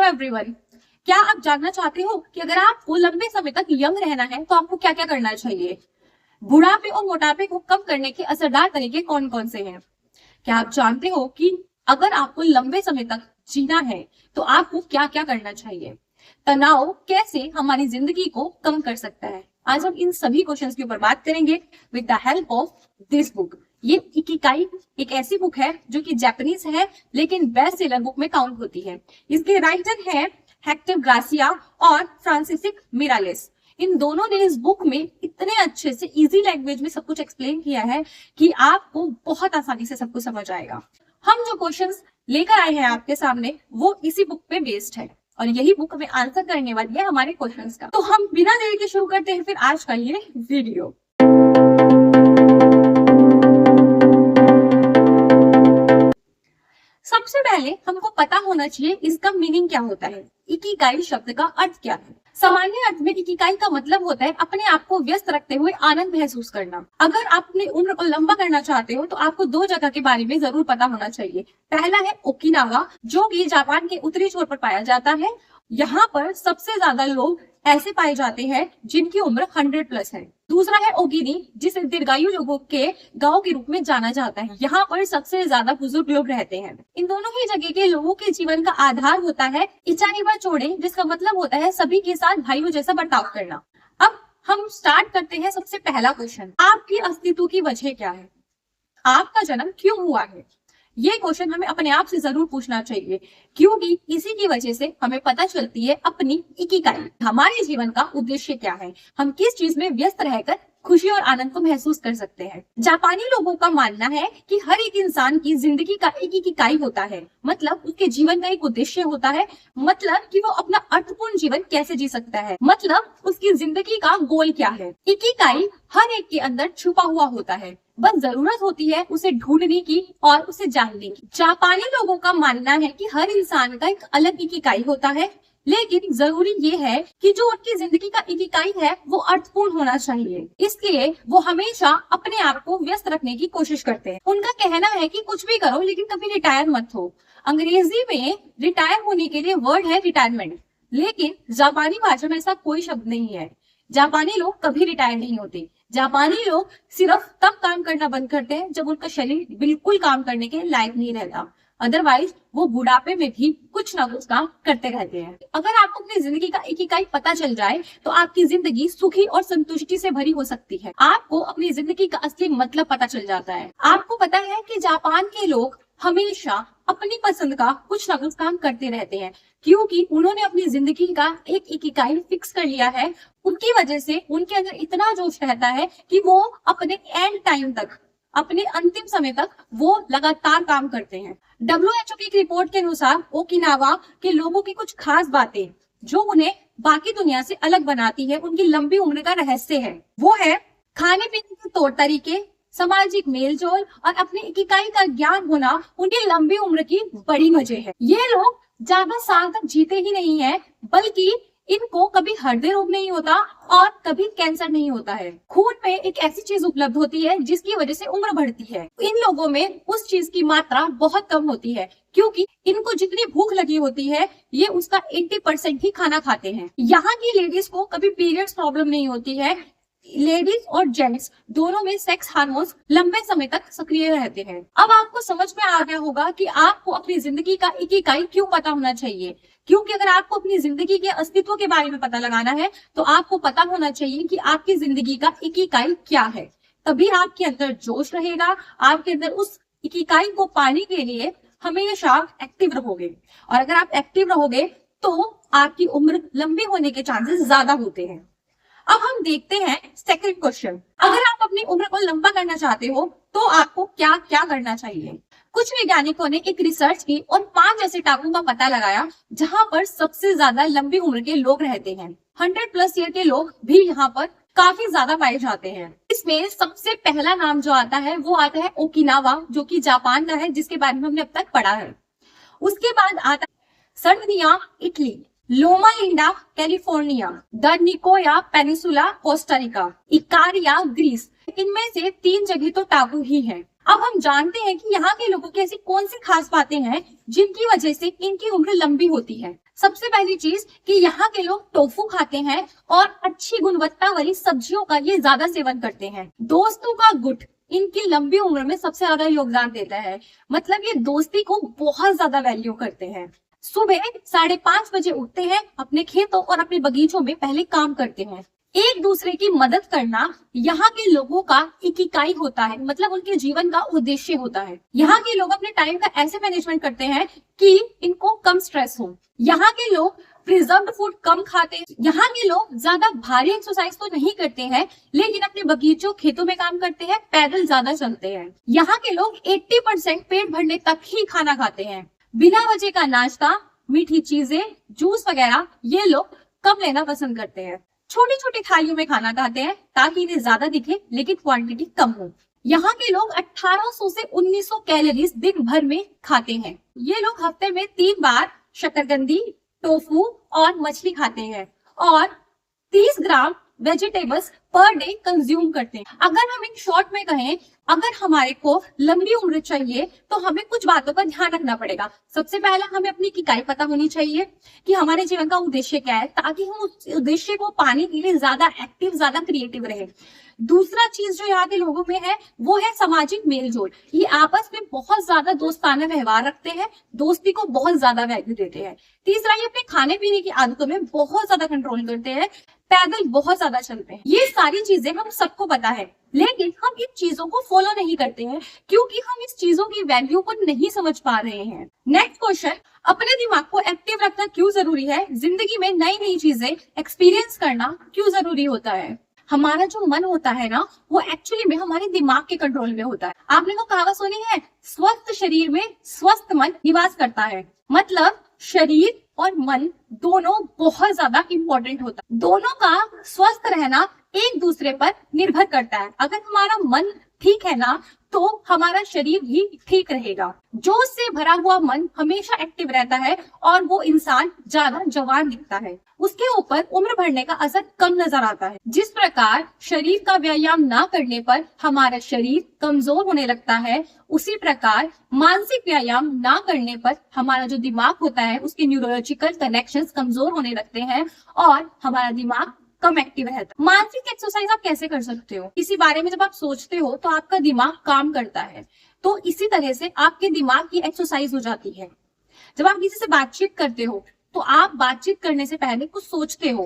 Hello everyone, क्या आप जानना चाहते हो कि अगर आपको लंबे समय तक यंग रहना है तो आपको क्या क्या करना चाहिए? बुढ़ापे और मोटापे को कम करने के असरदार तरीके कौन कौन से हैं? क्या आप जानते हो कि अगर आपको लंबे समय तक जीना है तो आपको क्या क्या करना चाहिए? तनाव कैसे हमारी जिंदगी को कम कर सकता है? आज हम इन सभी क्वेश्चंस के ऊपर बात करेंगे with the help of this book. ये इकिगाई एक ऐसी बुक है जो कि जापानीज है लेकिन बेस्ट सेलर बुक में काउंट होती है। इसके राइटर है हेक्टर ग्रासिया और फ्रांसिसिक मिरालेस। इन दोनों ने इस बुक में इतने अच्छे से इजी लैंग्वेज में सब कुछ एक्सप्लेन किया है कि आपको बहुत आसानी से सब कुछ समझ आएगा। हम जो क्वेश्चंस लेकर आए हैं आपके सामने वो इसी बुक पे बेस्ड है और यही बुक हमें आंसर करने वाली है हमारे क्वेश्चंस का। तो हम बिना देरी के शुरू करते हैं फिर आज का ये वीडियो। सबसे पहले हमको पता होना चाहिए इसका मीनिंग क्या होता है। इकिगाई शब्द का अर्थ क्या है? सामान्य अर्थ में इकिगाई का मतलब होता है अपने आप को व्यस्त रखते हुए आनंद महसूस करना। अगर आप अपनी उम्र को लंबा करना चाहते हो तो आपको दो जगह के बारे में जरूर पता होना चाहिए। पहला है ओकिनावा, जो कि जापान के उत्तरी छोर पर पाया जाता है। यहाँ पर सबसे ज्यादा लोग ऐसे पाए जाते हैं जिनकी उम्र 100+ है। दूसरा है ओगिनी, जिसे दीर्घायु लोगों के गांव के रूप में जाना जाता है। यहाँ पर सबसे ज्यादा बुजुर्ग लोग रहते हैं। इन दोनों ही जगह के लोगों के जीवन का आधार होता है इचानिबा चोड़े, जिसका मतलब होता है सभी के साथ भाइयों जैसा बर्ताव करना। अब हम स्टार्ट करते हैं सबसे पहला क्वेश्चन, आपकी अस्तित्व की वजह क्या है? आपका जन्म क्यों हुआ है? ये क्वेश्चन हमें अपने आप से जरूर पूछना चाहिए, क्योंकि इसी की वजह से हमें पता चलती है अपनी इकिगाई, हमारे जीवन का उद्देश्य क्या है, हम किस चीज में व्यस्त रहकर खुशी और आनंद को महसूस कर सकते हैं। जापानी लोगों का मानना है कि हर एक इंसान की जिंदगी का एक इकिगाई होता है, मतलब उसके जीवन का एक उद्देश्य होता है, मतलब कि वो अपना अर्थपूर्ण जीवन कैसे जी सकता है, मतलब उसकी जिंदगी का गोल क्या है। इकिगाई हर एक के अंदर छुपा हुआ होता है, बस जरूरत होती है उसे ढूंढने की और उसे जानने की। जापानी लोगों का मानना है कि हर इंसान का एक अलग इकिगाई होता है, लेकिन जरूरी ये है कि जो उनकी जिंदगी का इकिगाई है वो अर्थपूर्ण होना चाहिए। इसलिए वो हमेशा अपने आप को व्यस्त रखने की कोशिश करते हैं। उनका कहना है कि कुछ भी करो लेकिन कभी रिटायर मत हो। अंग्रेजी में रिटायर होने के लिए वर्ड है रिटायरमेंट, लेकिन जापानी भाषा में ऐसा कोई शब्द नहीं है। जापानी लोग कभी रिटायर नहीं होते। जापानी लोग सिर्फ तब काम करना बंद करते हैं जब उनका शरीर बिल्कुल काम करने के लायक नहीं रहता, अदरवाइज वो बुढ़ापे में भी कुछ ना कुछ काम करते रहते हैं। अगर आपको अपनी जिंदगी का इकिगाई पता चल जाए तो आपकी जिंदगी सुखी और संतुष्टि से भरी हो सकती है। आपको अपनी जिंदगी का असली मतलब पता चल जाता है। आपको पता है कि जापान के लोग हमेशा अपनी पसंद का कुछ ना कुछ काम करते रहते हैं, क्योंकि उन्होंने अपनी जिंदगी का एक इकिगाई फिक्स कर लिया है। उनकी वजह से उनके अंदर इतना जोश रहता है कि वो अपने एंड टाइम तक, अपने अंतिम समय तक वो लगातार काम करते हैं। WHO की एक रिपोर्ट के अनुसार ओकिनावा के लोगों की कुछ खास बातें जो उन्हें बाकी दुनिया से अलग बनाती है, उनकी लंबी उम्र का रहस्य है, वो है खाने पीने के तौर तरीके, सामाजिक मेलजोल और अपने इकिगाई का ज्ञान होना उनकी लंबी उम्र की बड़ी वजह है। ये लोग ज्यादा साल तक जीते ही नहीं है, बल्कि इनको कभी हृदय रोग नहीं होता और कभी कैंसर नहीं होता है। खून में एक ऐसी चीज उपलब्ध होती है जिसकी वजह से उम्र बढ़ती है। इन लोगों में उस चीज की मात्रा बहुत कम होती है, क्योंकि इनको जितनी भूख लगी होती है ये उसका 80% ही खाना खाते हैं। यहाँ की लेडीज को कभी पीरियड्स प्रॉब्लम नहीं होती है। लेडीज और जेंट्स दोनों में सेक्स हार्मोन्स लंबे समय तक सक्रिय रहते हैं। अब आपको समझ में आ गया होगा कि आपको अपनी जिंदगी का इकिगाई क्यों पता होना चाहिए, क्योंकि अगर आपको अपनी जिंदगी के अस्तित्व के बारे में पता लगाना है तो आपको पता होना चाहिए कि आपकी जिंदगी का इकिगाई क्या है। तभी आपके अंदर जोश रहेगा, आपके अंदर उस इकिगाई को पाने के लिए हमेशा एक्टिव रहोगे, और अगर आप एक्टिव रहोगे तो आपकी उम्र लंबी होने के चांसेस ज्यादा होते हैं। अब हम देखते हैं सेकंड क्वेश्चन, अगर आप अपनी उम्र को लंबा करना चाहते हो तो आपको क्या क्या करना चाहिए? कुछ वैज्ञानिकों ने एक रिसर्च की और 5 ऐसे टापुओं का पता लगाया जहां पर सबसे ज्यादा लंबी उम्र के लोग रहते हैं। 100+ ईयर के लोग भी यहाँ पर काफी ज्यादा पाए जाते हैं। इसमें सबसे पहला नाम जो आता है वो आता है ओकिनावा, जो कि जापान का है, जिसके बारे में हमने अब तक पढ़ा है। उसके बाद आता है Sardinia Italy, Loma Linda California, the Nicoya Peninsula Costa Rica, Ikaria Greece. इनमें से 3 जगह तो टापू ही है। अब हम जानते हैं कि यहाँ के लोगों की ऐसी कौन सी खास बातें हैं जिनकी वजह से इनकी उम्र लंबी होती है। सबसे पहली चीज कि यहाँ के लोग टोफू खाते हैं और अच्छी गुणवत्ता वाली सब्जियों का ये ज्यादा सेवन करते हैं। दोस्तों का गुट इनकी लंबी उम्र में सबसे ज्यादा योगदान देता है, मतलब ये दोस्ती को बहुत ज्यादा वैल्यू करते हैं। सुबह 5:30 बजे उठते हैं, अपने खेतों और अपने बगीचों में पहले काम करते हैं। एक दूसरे की मदद करना यहाँ के लोगों का इकिगाई होता है, मतलब उनके जीवन का उद्देश्य होता है। यहाँ के लोग अपने टाइम का ऐसे मैनेजमेंट करते हैं कि इनको कम स्ट्रेस हो। यहाँ के लोग प्रिजर्व्ड फूड कम खाते हैं। यहाँ के लोग ज्यादा भारी एक्सरसाइज तो नहीं करते हैं, लेकिन अपने बगीचों खेतों में काम करते हैं, पैदल ज्यादा चलते हैं। यहाँ के लोग 80% पेट भरने तक ही खाना खाते हैं। बिना वजह का नाश्ता, मीठी चीजें, जूस वगैरह ये लोग कम लेना पसंद करते हैं। छोटी छोटी थालियों में खाना खाते हैं ताकि इन्हें ज्यादा दिखे लेकिन क्वांटिटी कम हो। यहाँ के लोग 1800 से 1900 कैलोरीज दिन भर में खाते हैं। ये लोग हफ्ते में 3 बार शकरकंदी, टोफू और मछली खाते हैं और 30 ग्राम वेजिटेबल्स पर डे कंज्यूम करते हैं। अगर हम इन शॉर्ट में कहें, अगर हमारे को लंबी उम्र चाहिए तो हमें कुछ बातों का ध्यान रखना पड़ेगा। सबसे पहला हमें अपनी इकाई पता होनी चाहिए कि हमारे जीवन का उद्देश्य क्या है, ताकि हम उस उद्देश्य को पाने के लिए ज्यादा एक्टिव, ज्यादा क्रिएटिव रहे। दूसरा चीज जो यहाँ के लोगों में है वो है सामाजिक मेलजोल। ये आपस में बहुत ज्यादा दोस्ताना व्यवहार रखते हैं, दोस्ती को बहुत ज्यादा वैल्यू देते हैं। तीसरा, ये अपने खाने पीने की आदतों में बहुत ज्यादा कंट्रोल करते हैं, पैदल बहुत ज्यादा चलते हैं। ये सारी चीजें हम सबको पता है, लेकिन हम इन चीजों को फॉलो नहीं करते हैं क्योंकि हम इस चीजों की वैल्यू को नहीं समझ पा रहे हैं। नेक्स्ट क्वेश्चन, अपने दिमाग को एक्टिव रखना क्यों जरूरी है? जिंदगी में नई नई चीजें एक्सपीरियंस करना क्यों जरूरी होता है? हमारा जो मन होता है ना, वो एक्चुअली में हमारे दिमाग के कंट्रोल में होता है। आपने वो कहावत सुनी है, स्वस्थ शरीर में स्वस्थ मन निवास करता है। मतलब शरीर और मन दोनों बहुत ज्यादा इंपॉर्टेंट होता है। दोनों का स्वस्थ रहना एक दूसरे पर निर्भर करता है। अगर हमारा मन ठीक है ना, तो हमारा शरीर भी ठीक रहेगा। जोश से भरा हुआ मन हमेशा एक्टिव रहता है और वो इंसान ज्यादा जवान दिखता है। उसके ऊपर उम्र बढ़ने का असर कम नजर आता है। जिस प्रकार शरीर का व्यायाम ना करने पर हमारा शरीर कमजोर होने लगता है, उसी प्रकार मानसिक व्यायाम ना करने पर हमारा जो दिमाग होता है उसके न्यूरोलॉजिकल कनेक्शंस कमजोर होने लगते हैं और हमारा दिमाग कम एक्टिव रहता है। मानसिक एक्सरसाइज आप कैसे कर सकते हो? इसी बारे में जब आप सोचते हो तो आपका दिमाग काम करता है, तो इसी तरह से आपके दिमाग की एक्सरसाइज हो जाती है। जब आप किसी से बातचीत करते हो तो आप बातचीत करने से पहले कुछ सोचते हो,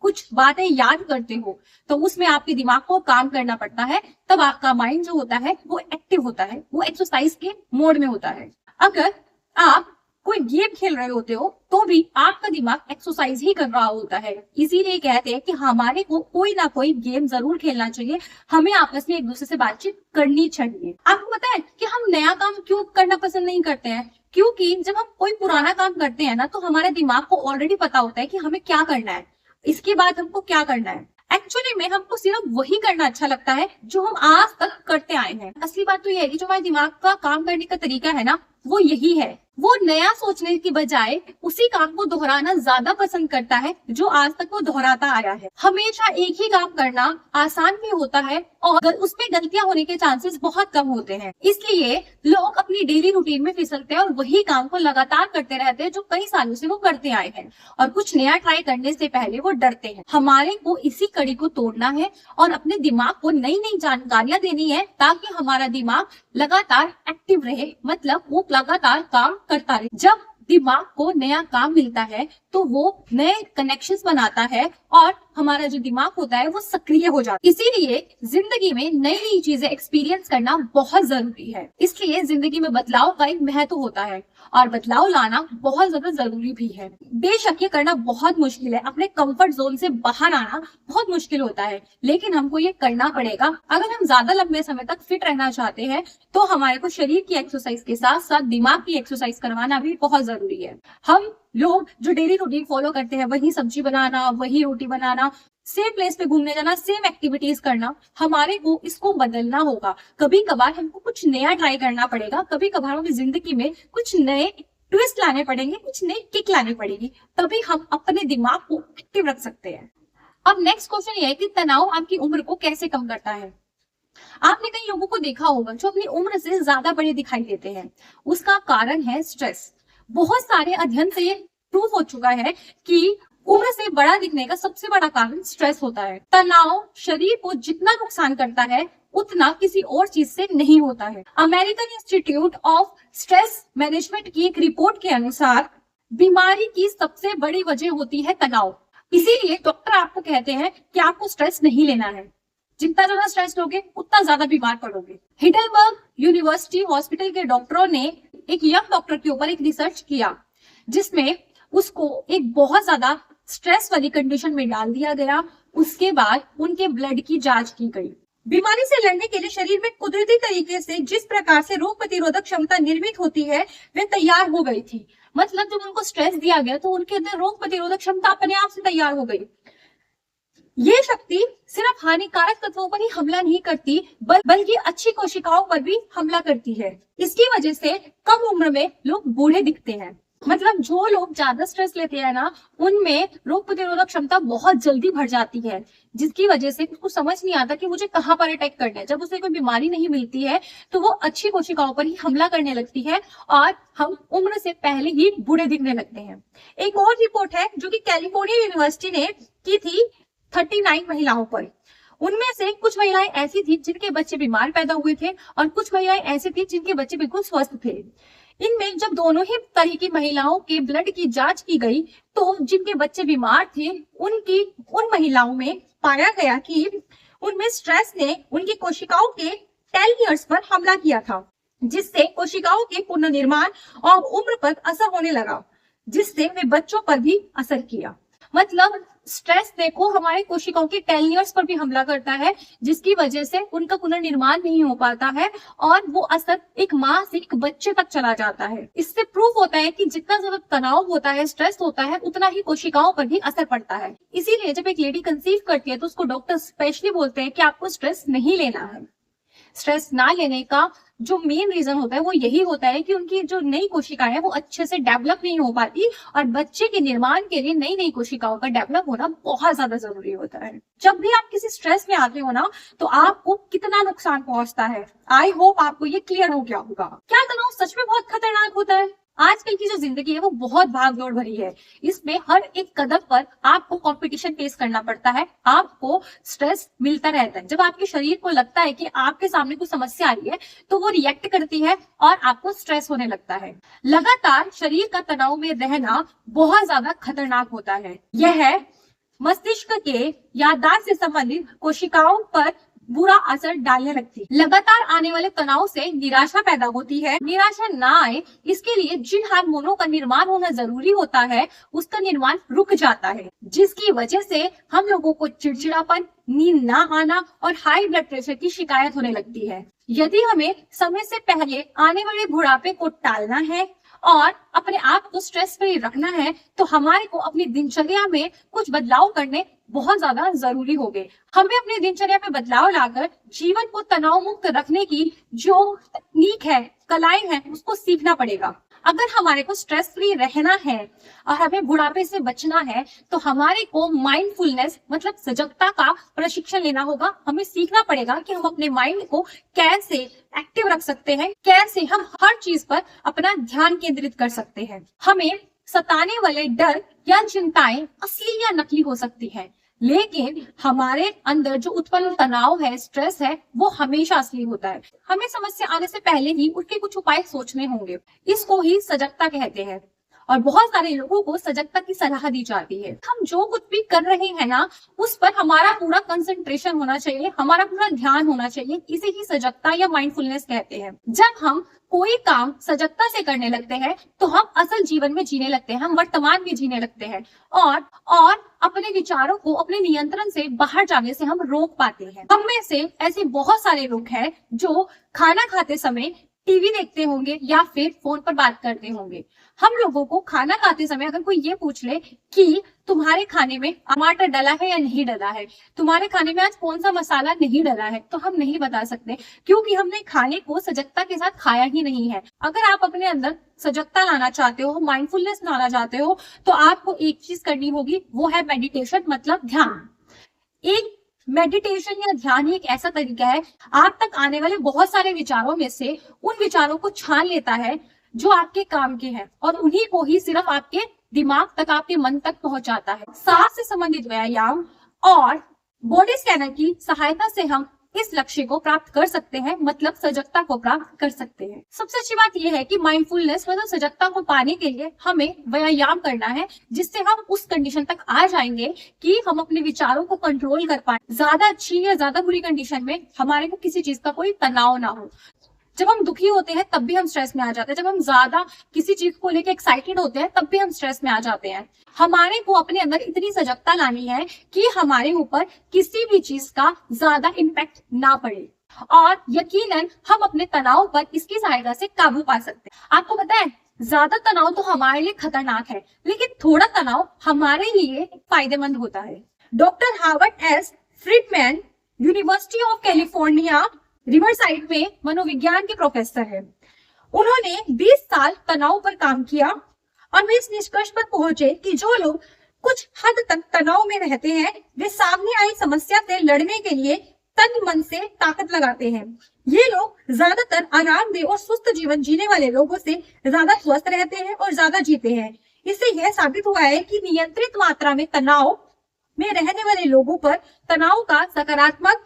कुछ बातें याद करते हो, तो उसमें आपके दिमाग को काम करना पड़ता है। तब आपका माइंड जो होता है वो एक्टिव होता है, वो एक्सरसाइज के मोड में होता है। अगर आप कोई गेम खेल रहे होते हो तो भी आपका दिमाग एक्सरसाइज ही कर रहा होता है। इसीलिए कहते हैं कि हमारे को कोई ना कोई गेम जरूर खेलना चाहिए, हमें आपस में एक दूसरे से बातचीत करनी चाहिए। आपको पता है कि हम नया काम क्यों करना पसंद नहीं करते हैं? क्योंकि जब हम कोई पुराना काम करते हैं ना, तो हमारे दिमाग को ऑलरेडी पता होता है कि हमें क्या करना है, इसके बाद हमको क्या करना है। एक्चुअली में हमको सिर्फ वही करना अच्छा लगता है जो हम आज तक करते आए हैं। असली बात तो यह है कि जो हमारे दिमाग का काम करने का तरीका है ना, वो यही है। वो नया सोचने की बजाय उसी काम को दोहराना ज्यादा पसंद करता है जो आज तक वो दोहराता आया है। हमेशा एक ही काम करना आसान भी होता है और उसमें गलतियां होने के चांसेस बहुत कम होते हैं। इसलिए लोग अपनी डेली रूटीन में फिसलते हैं और वही काम को लगातार करते रहते हैं जो कई सालों से वो करते आए हैं, और कुछ नया ट्राई करने से पहले वो डरते हैं। हमारे को इसी कड़ी को तोड़ना है और अपने दिमाग को नई नई जानकारियां देनी है ताकि हमारा दिमाग लगातार एक्टिव रहे, मतलब वो लगातार काम करता रहे। जब दिमाग को नया काम मिलता है तो वो नए कनेक्शंस बनाता है और हमारा जो दिमाग होता है वो सक्रिय हो जाता है। इसीलिए जिंदगी में नई नई चीजें एक्सपीरियंस करना बहुत जरूरी है। इसलिए जिंदगी में बदलाव का एक महत्व होता है और बदलाव लाना बहुत ज्यादा जरूरी भी है। बेशक ये करना बहुत मुश्किल है, अपने कंफर्ट जोन से बाहर आना बहुत मुश्किल होता है, लेकिन हमको ये करना पड़ेगा। अगर हम ज्यादा लंबे समय तक फिट रहना चाहते हैं तो हमारे को शरीर की एक्सरसाइज के साथ साथ दिमाग की एक्सरसाइज करवाना भी बहुत जरूरी है। हम लोग जो डेली रूटीन फॉलो करते हैं, वही सब्जी बनाना, वही रोटी बनाना, सेम प्लेस पे घूमने जाना, सेम एक्टिविटीज करना, हमारे को इसको बदलना होगा। कभी कभार हमको कुछ नया ट्राई करना पड़ेगा, कभी कभार हमें जिंदगी में कुछ नए ट्विस्ट लाने पड़ेंगे, कुछ नई किक लानी पड़ेगी, तभी हम अपने दिमाग को एक्टिव रख सकते हैं। अब नेक्स्ट क्वेश्चन ये है कि तनाव आपकी उम्र को कैसे कम करता है? आपने कई लोगों को देखा होगा जो अपनी उम्र से ज्यादा बड़े दिखाई देते हैं। उसका कारण है स्ट्रेस। बहुत सारे अध्ययन से ये प्रूव हो चुका है कि उम्र से बड़ा दिखने का सबसे बड़ा कारण स्ट्रेस होता है। तनाव शरीर को जितना नुकसान करता है उतना किसी और चीज से नहीं होता है। American institute of stress management की एक रिपोर्ट के अनुसार बीमारी की सबसे बड़ी वजह होती है तनाव। इसीलिए डॉक्टर आपको कहते हैं कि आपको स्ट्रेस नहीं लेना है। जितना ज्यादा स्ट्रेस लोगे उतना ज्यादा बीमार पड़ोगे। हिडेलबर्ग यूनिवर्सिटी हॉस्पिटल के डॉक्टरों ने एक यंग डॉक्टर के ऊपर एक रिसर्च किया जिसमें उसको एक बहुत ज्यादा स्ट्रेस वाली कंडीशन में डाल दिया गया। उसके बाद उनके ब्लड की जांच की गई। बीमारी से लड़ने के लिए शरीर में कुदरती तरीके से जिस प्रकार से रोग प्रतिरोधक क्षमता निर्मित होती है वह तैयार हो गई थी। मतलब जब उनको स्ट्रेस दिया गया तो उनके अंदर रोग प्रतिरोधक क्षमता अपने आप से तैयार हो गई। ये शक्ति सिर्फ हानिकारक तत्वों पर ही हमला नहीं करती बल्कि अच्छी कोशिकाओं पर भी हमला करती है। इसकी वजह से कम उम्र में लोग बूढ़े दिखते हैं। मतलब जो लोग ज्यादा स्ट्रेस लेते हैं ना उनमें रोग प्रतिरोधक क्षमता बहुत जल्दी बढ़ जाती है, जिसकी वजह से उसको समझ नहीं आता कि मुझे कहाँ पर अटैक करना है। जब उसे कोई बीमारी नहीं मिलती है तो वो अच्छी कोशिकाओं पर ही हमला करने लगती है और हम उम्र से पहले ही बूढ़े दिखने लगते हैं। एक और रिपोर्ट है जो कि कैलिफोर्निया यूनिवर्सिटी ने की थी 39 महिलाओं पर। उनमें से कुछ महिलाएं ऐसी थी जिनके बच्चे बीमार पैदा हुए थे और कुछ महिलाएं ऐसी थी जिनके बच्चे बिल्कुल स्वस्थ थे। इनमें जब दोनों ही तरह की महिलाओं के ब्लड की जांच की गई तो जिनके बच्चे बीमार थे उन महिलाओं में पाया गया कि उनमें स्ट्रेस ने उनकी कोशिकाओं के टेलोमियर्स पर हमला किया था, जिससे कोशिकाओं के पुनर्निर्माण और उम्र पर असर होने लगा, जिससे वे बच्चों पर भी असर किया। मतलब स्ट्रेस देखो हमारे कोशिकाओं के टेलोमियर्स पर भी हमला करता है, जिसकी वजह से उनका पुनर्निर्माण नहीं हो पाता है और वो असर एक माँ से एक बच्चे तक चला जाता है। इससे प्रूफ होता है कि जितना ज्यादा तनाव होता है, स्ट्रेस होता है, उतना ही कोशिकाओं पर भी असर पड़ता है। इसीलिए जब एक लेडी कंसीव करती है तो उसको डॉक्टर स्पेशली बोलते हैं कि आपको स्ट्रेस नहीं लेना है। स्ट्रेस ना लेने का जो मेन रीजन होता है वो यही होता है कि उनकी जो नई कोशिकाएं हैं वो अच्छे से डेवलप नहीं हो पाती और बच्चे के निर्माण के लिए नई नई कोशिकाओं का डेवलप होना बहुत ज्यादा जरूरी होता है। जब भी आप किसी स्ट्रेस में आते हो ना तो आपको कितना नुकसान पहुंचता है, आई होप आपको ये क्लियर हो गया होगा। क्या तनाव सच में बहुत खतरनाक होता है? आजकल की जो जिंदगी है वो बहुत भागदौड़ भरी है। इसमें हर एक कदम पर आपको कंपटीशन फेस करना पड़ता है, आपको स्ट्रेस मिलता रहता है। जब आपके शरीर को लगता है कि आपके सामने कोई समस्या आ रही है तो वो रिएक्ट करती है और आपको स्ट्रेस होने लगता है। लगातार शरीर का तनाव में रहना बहुत ज्यादा खतरनाक होता है। यह मस्तिष्क के याददाश्त से संबंधित कोशिकाओं पर बुरा असर डालने लगती है। लगातार आने वाले तनाव से निराशा पैदा होती है। निराशा ना आए इसके लिए जिन हार्मोनों का निर्माण होना जरूरी होता है उसका निर्माण रुक जाता है, जिसकी वजह से हम लोगों को चिड़चिड़ापन, नींद ना आना और हाई ब्लड प्रेशर की शिकायत होने लगती है। यदि हमें समय से पहले आने वाले बुढ़ापे को टालना है और अपने आप को स्ट्रेस फ्री रखना है तो हमारे को अपनी दिनचर्या में कुछ बदलाव करने बहुत ज्यादा जरूरी हो गए। हमें अपनी दिनचर्या में बदलाव लाकर जीवन को तनाव मुक्त रखने की जो तकनीक है, कलाएं हैं, उसको सीखना पड़ेगा। अगर हमारे को स्ट्रेस फ्री रहना है और हमें बुढ़ापे से बचना है तो हमारे को माइंडफुलनेस मतलब सजगता का प्रशिक्षण लेना होगा। हमें सीखना पड़ेगा कि हम अपने माइंड को कैसे एक्टिव रख सकते हैं, कैसे हम हर चीज पर अपना ध्यान केंद्रित कर सकते हैं। हमें सताने वाले डर या चिंताएं असली या नकली हो सकती है, लेकिन हमारे अंदर जो उत्पन्न तनाव है, स्ट्रेस है, वो हमेशा असली होता है। हमें समस्या आने से पहले ही उसके कुछ उपाय सोचने होंगे। इसको ही सजगता कहते हैं और बहुत सारे लोगों को सजगता की सलाह दी जाती है। हम जो कुछ भी कर रहे हैं ना उस पर हमारा पूरा कंसंट्रेशन होना चाहिए, हमारा पूरा ध्यान होना चाहिए। इसे ही सजगता या माइंडफुलनेस कहते हैं। जब हम कोई काम सजगता से करने लगते हैं तो हम असल जीवन में जीने लगते हैं, हम वर्तमान में जीने लगते हैं और अपने विचारों को अपने नियंत्रण से बाहर जाने से हम रोक पाते हैं। हम में से ऐसे बहुत सारे लोग हैं जो खाना खाते समय टीवी देखते होंगे या फिर फोन पर बात करते होंगे। हम लोगों को खाना खाते समय अगर कोई ये पूछ ले कि तुम्हारे खाने में टमाटर डला है या नहीं डला है, तुम्हारे खाने में आज कौन सा मसाला नहीं डला है, तो हम नहीं बता सकते क्योंकि हमने खाने को सजगता के साथ खाया ही नहीं है। अगर आप अपने अंदर सजगता लाना चाहते हो, माइंडफुलनेस लाना चाहते हो तो आपको एक चीज करनी होगी, वो है मेडिटेशन मतलब ध्यान। एक मेडिटेशन या ध्यान ही एक ऐसा तरीका है, आप तक आने वाले बहुत सारे विचारों में से उन विचारों को छान लेता है जो आपके काम के हैं और उन्हीं को ही सिर्फ आपके दिमाग तक, आपके मन तक पहुंचाता है। सांस से संबंधित व्यायाम और बॉडी स्कैनर की सहायता से हम इस लक्ष्य को प्राप्त कर सकते हैं, मतलब सजगता को प्राप्त कर सकते हैं। सबसे अच्छी बात यह है कि माइंडफुलनेस मतलब सजगता को पाने के लिए हमें व्यायाम करना है, जिससे हम उस कंडीशन तक आ जाएंगे कि हम अपने विचारों को कंट्रोल कर पाए। ज्यादा अच्छी या ज्यादा बुरी कंडीशन में हमारे को किसी चीज का कोई तनाव ना हो। जब हम दुखी होते हैं तब भी हम स्ट्रेस में आ जाते हैं, जब हम ज्यादा किसी चीज को लेकर एक्साइटेड होते हैं तब भी हम स्ट्रेस में आ जाते हैं। हमारे को अपने अंदर इतनी सजगता लानी है कि हमारे ऊपर किसी भी चीज का ज्यादा इम्पैक्ट ना पड़े और यकीनन हम अपने तनाव पर इसकी सहायता से काबू पा सकते हैं। आपको पता है, ज्यादा तनाव तो हमारे लिए खतरनाक है, लेकिन थोड़ा तनाव हमारे लिए फायदेमंद होता है। Doctor Harvard S Friedman university of California Riverside में मनोविज्ञान के प्रोफेसर हैं। उन्होंने 20 साल तनाव पर काम किया और वे इस निष्कर्ष पर पहुंचे कि जो लोग कुछ हद तक तनाव में रहते हैं वे सामने आई समस्या से लड़ने के लिए तन मन से ताकत लगाते हैं। ये लोग ज्यादातर आरामदेह और सुस्त जीवन जीने वाले लोगों से ज्यादा स्वस्थ रहते हैं और ज्यादा जीते हैं। इससे यह साबित हुआ है कि नियंत्रित मात्रा में तनाव में रहने वाले लोगों पर तनाव का सकारात्मक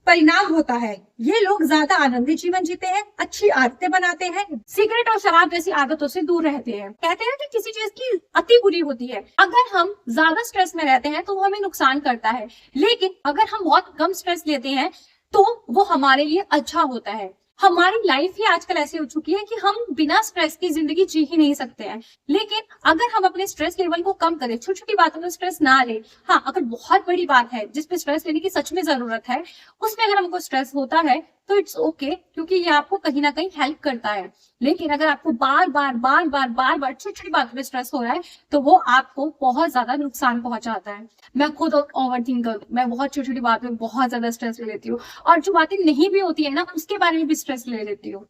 परिणाम होता है। ये लोग ज्यादा आनंदित जीवन जीते हैं, अच्छी आदतें बनाते हैं, सिगरेट और शराब जैसी आदतों से दूर रहते हैं। कहते हैं कि किसी चीज की अति बुरी होती है। अगर हम ज्यादा स्ट्रेस में रहते हैं तो वो हमें नुकसान करता है, लेकिन अगर हम बहुत कम स्ट्रेस लेते हैं तो वो हमारे लिए अच्छा होता है। हमारी लाइफ ही आजकल ऐसी हो चुकी है कि हम बिना स्ट्रेस की जिंदगी जी ही नहीं सकते हैं। लेकिन अगर हम अपने स्ट्रेस लेवल को कम करें, छोटी छोटी बातों में स्ट्रेस ना ले, हाँ अगर बहुत बड़ी बात है जिसपे स्ट्रेस लेने की सच में जरूरत है, उसमें अगर हमको स्ट्रेस होता है तो इट्स ओके, क्योंकि ये आपको कहीं ना कहीं हेल्प करता है। लेकिन अगर आपको बार बार छोटी छोटी बातों में स्ट्रेस हो रहा है तो वो आपको बहुत ज्यादा नुकसान पहुंचाता है। मैं खुद ओवर थिंकर, मैं बहुत छोटी छोटी बातों में बहुत ज्यादा स्ट्रेस ले लेती हूँ और जो बातें नहीं भी होती है ना उसके बारे में भी स्ट्रेस ले लेती हूँ।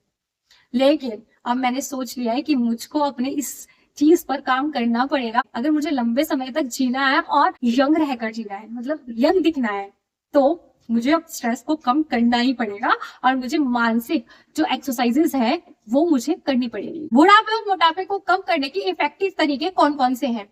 लेकिन अब मैंने सोच लिया है कि मुझको अपने इस चीज पर काम करना पड़ेगा। अगर मुझे लंबे समय तक जीना है और यंग रहकर जीना है, मतलब यंग दिखना है, तो मुझे अब स्ट्रेस को कम करना ही पड़ेगा और मुझे मानसिक जो एक्सरसाइजेस है वो मुझे करनी पड़ेगी। बुढ़ापे और मोटापे को कम करने के इफेक्टिव तरीके कौन कौन से हैं?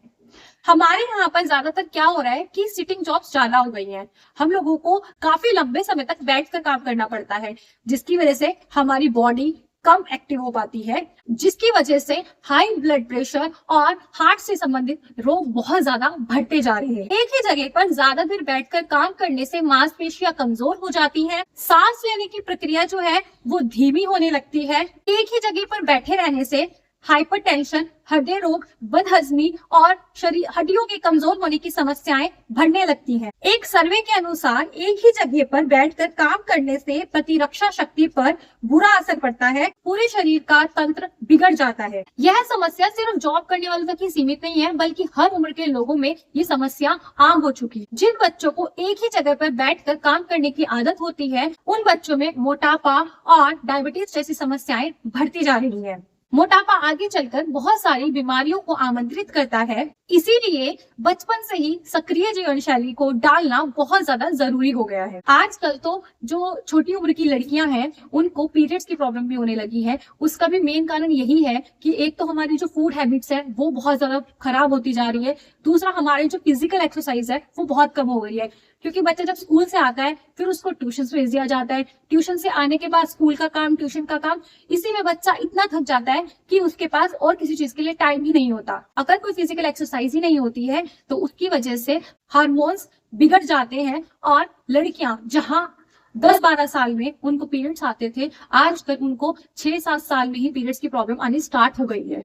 हमारे यहाँ पर ज्यादातर क्या हो रहा है कि सिटिंग जॉब्स ज्यादा हो गई हैं। हम लोगों को काफी लंबे समय तक बैठकर काम करना पड़ता है, जिसकी वजह से हमारी बॉडी कम एक्टिव हो पाती है, जिसकी वजह से हाई ब्लड प्रेशर और हार्ट से संबंधित रोग बहुत ज्यादा बढ़ते जा रहे हैं। एक ही जगह पर ज्यादा देर बैठकर काम करने से मांसपेशियां कमजोर हो जाती हैं, सांस लेने की प्रक्रिया जो है वो धीमी होने लगती है। एक ही जगह पर बैठे रहने से हाइपरटेंशन, हृदय रोग, बदहजमी और शरीर हड्डियों के कमजोर होने की समस्याएं बढ़ने लगती हैं। एक सर्वे के अनुसार एक ही जगह पर बैठकर काम करने से प्रतिरक्षा शक्ति पर बुरा असर पड़ता है, पूरे शरीर का तंत्र बिगड़ जाता है। यह समस्या सिर्फ जॉब करने वालों तक ही सीमित नहीं है, बल्कि हर उम्र के लोगों में ये समस्या आम हो चुकी है। जिन बच्चों को एक ही जगह पर बैठकर काम करने की आदत होती है, उन बच्चों में मोटापा और डायबिटीज जैसी समस्याएं बढ़ती जा रही है। मोटापा आगे चलकर बहुत सारी बीमारियों को आमंत्रित करता है, इसीलिए बचपन से ही सक्रिय जीवन शैली को डालना बहुत ज्यादा जरूरी हो गया है। आजकल तो जो छोटी उम्र की लड़कियां हैं उनको पीरियड्स की प्रॉब्लम भी होने लगी है। उसका भी मेन कारण यही है कि एक तो हमारी जो फूड हैबिट्स है वो बहुत ज्यादा खराब होती जा रही है, दूसरा हमारी जो फिजिकल एक्सरसाइज है वो बहुत कम हो गई है। क्योंकि बच्चा जब स्कूल से आता है फिर उसको ट्यूशन भेज दिया जाता है, ट्यूशन से आने के बाद स्कूल का काम, ट्यूशन का काम, इसी में बच्चा इतना थक जाता है कि उसके पास और किसी चीज के लिए टाइम ही नहीं होता। अगर कोई फिजिकल एक्सरसाइज ही नहीं होती है तो उसकी वजह से हार्मोन्स बिगड़ जाते हैं और लड़कियां जहां 10-12 साल में उनको पीरियड्स आते थे, आजकल उनको 6-7 साल में ही पीरियड्स की प्रॉब्लम आनी स्टार्ट हो गई है।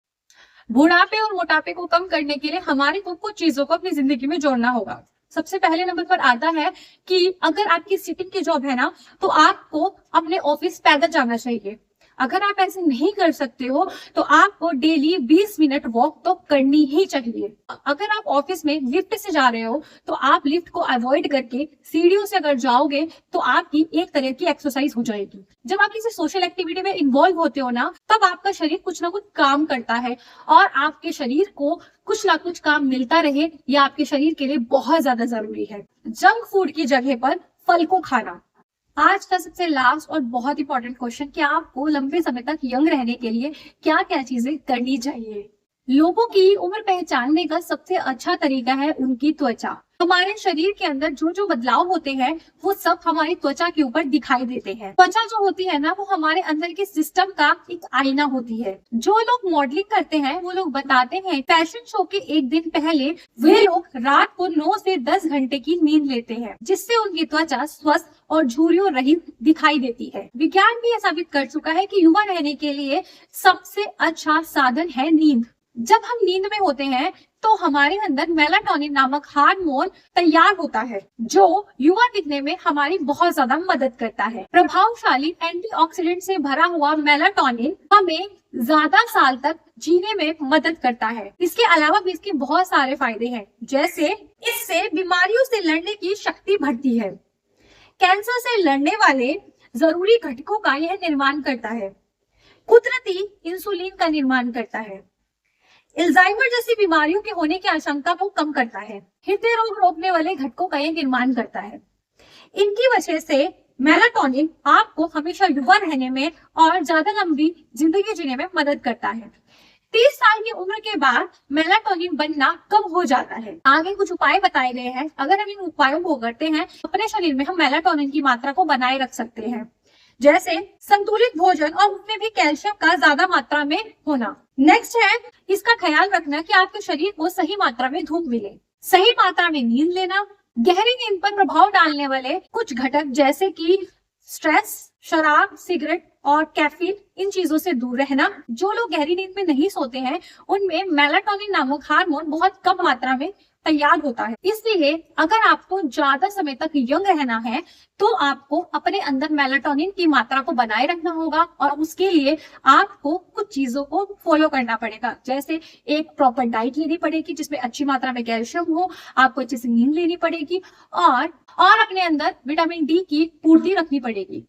बुढ़ापे और मोटापे को कम करने के लिए हमारे को कुछ चीजों को अपनी जिंदगी में जोड़ना होगा। सबसे पहले नंबर पर आता है कि अगर आपकी सिटिंग की जॉब है ना तो आपको अपने ऑफिस पैदल जाना चाहिए। अगर आप ऐसे नहीं कर सकते हो तो आपको डेली 20 मिनट वॉक तो करनी ही चाहिए। अगर आप ऑफिस में लिफ्ट से जा रहे हो तो आप लिफ्ट को अवॉइड करके सीढ़ियों से अगर जाओगे तो आपकी एक तरह की एक्सरसाइज हो जाएगी। जब आप किसी सोशल एक्टिविटी में इन्वॉल्व होते हो ना तब आपका शरीर कुछ ना कुछ काम करता है और आपके शरीर को कुछ ना कुछ काम मिलता रहे, यह आपके शरीर के लिए बहुत ज्यादा जरूरी है। जंक फूड की जगह पर फल को खाना। आज का सबसे लास्ट और बहुत इंपॉर्टेंट क्वेश्चन कि आपको लंबे समय तक यंग रहने के लिए क्या क्या चीजें करनी चाहिए। लोगों की उम्र पहचानने का सबसे अच्छा तरीका है उनकी त्वचा। हमारे शरीर के अंदर जो जो बदलाव होते हैं वो सब हमारी त्वचा के ऊपर दिखाई देते हैं। त्वचा जो होती है ना, वो हमारे अंदर के सिस्टम का एक आईना होती है। जो लोग मॉडलिंग करते हैं वो लोग बताते हैं फैशन शो के एक दिन पहले वे लोग रात को 9 से 10 घंटे की नींद लेते हैं, जिससे उनकी त्वचा स्वस्थ और झुर्रियों रहित दिखाई देती है। विज्ञान भी यह साबित कर चुका है कि युवा रहने के लिए सबसे अच्छा साधन है नींद। जब हम नींद में होते हैं तो हमारे अंदर मेलाटोनिन नामक हार्मोन तैयार होता है, जो युवा दिखने में हमारी बहुत ज्यादा मदद करता है। प्रभावशाली एंटीऑक्सीडेंट से भरा हुआ मेलाटोनिन हमें ज्यादा साल तक जीने में मदद करता है। इसके अलावा भी इसके बहुत सारे फायदे हैं, जैसे इससे बीमारियों से लड़ने की शक्ति बढ़ती है। कैंसर से लड़ने वाले जरूरी घटकों का यह निर्माण करता है। कुदरती इंसुलिन का निर्माण करता है। अल्जाइमर जैसी बीमारियों के होने की आशंका को कम करता है। हृदय रोग रोकने वाले घटकों का यह निर्माण करता है। इनकी वजह से मेलाटोनिन आपको हमेशा युवा रहने में और ज्यादा लंबी जिंदगी जीने में मदद करता है। 30 साल की उम्र के बाद मेलाटोनिन बनना कम हो जाता है। आगे कुछ उपाय बताए गए हैं। अगर हम इन उपायों को करते हैं, अपने शरीर में हम मेलाटोनिन की मात्रा को बनाए रख सकते हैं, जैसे संतुलित भोजन और उसमें भी कैल्शियम का ज्यादा मात्रा में होना। नेक्स्ट है इसका ख्याल रखना कि आपके शरीर को सही मात्रा में धूप मिले, सही मात्रा में नींद लेना, गहरी नींद पर प्रभाव डालने वाले कुछ घटक जैसे कि स्ट्रेस, शराब, सिगरेट और कैफीन, इन चीजों से दूर रहना। जो लोग गहरी नींद में नहीं सोते हैं उनमें मेलाटोनिन नामक हार्मोन बहुत कम मात्रा में तैयार होता है। इसलिए अगर आपको ज्यादा समय तक यंग रहना है तो आपको अपने अंदर मेलाटोनिन की मात्रा को बनाए रखना होगा, और उसके लिए आपको कुछ चीजों को फॉलो करना पड़ेगा। जैसे एक प्रॉपर डाइट लेनी पड़ेगी जिसमें अच्छी मात्रा में कैल्शियम हो, आपको अच्छे से नींद लेनी पड़ेगी, और अपने अंदर विटामिन डी की पूर्ति रखनी पड़ेगी।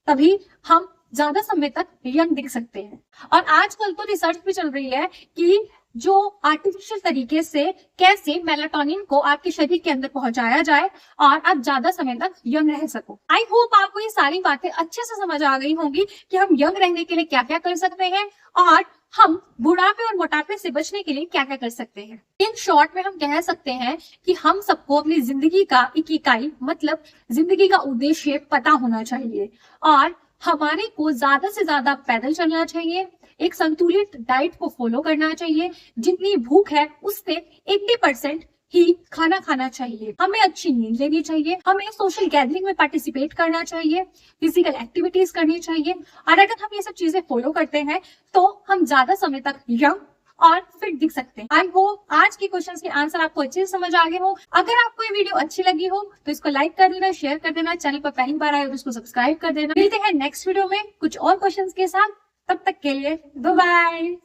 तभी हम ज्यादा समय तक यंग दिख सकते हैं। और आजकल तो रिसर्च भी चल रही है कि जो आर्टिफिशियल तरीके से कैसे मेलाटोनिन को आपके शरीर के अंदर पहुंचाया जाए और आप ज्यादा समय तक यंग रह सको। आई होप आपको ये सारी बातें अच्छे से समझ आ गई होंगी कि हम यंग रहने के लिए क्या क्या कर सकते हैं और हम बुढ़ापे और मोटापे से बचने के लिए क्या क्या कर सकते हैं। इन शॉर्ट में हम कह सकते हैं कि हम सबको अपनी जिंदगी का एक इकाई मतलब जिंदगी का उद्देश्य पता होना चाहिए, और हमारे को ज्यादा से ज्यादा पैदल चलना चाहिए, एक संतुलित डाइट को फॉलो करना चाहिए, जितनी भूख है उससे 80% ही खाना खाना चाहिए, हमें अच्छी नींद लेनी चाहिए, हमें सोशल गैदरिंग में पार्टिसिपेट करना चाहिए, फिजिकल एक्टिविटीज करनी चाहिए। और अगर हम ये सब चीजें फॉलो करते हैं तो हम ज्यादा समय तक यंग और फिट दिख सकते हैं। आई होप आज के क्वेश्चंस के आंसर आपको अच्छे से समझ आ गए हो। अगर आपको ये वीडियो अच्छी लगी हो तो इसको लाइक कर देना, शेयर कर देना, चैनल पर पहली बार आए तो इसको सब्सक्राइब कर देना। मिलते हैं नेक्स्ट वीडियो में कुछ और क्वेश्चंस के साथ। तब तक के लिए बाय बाय।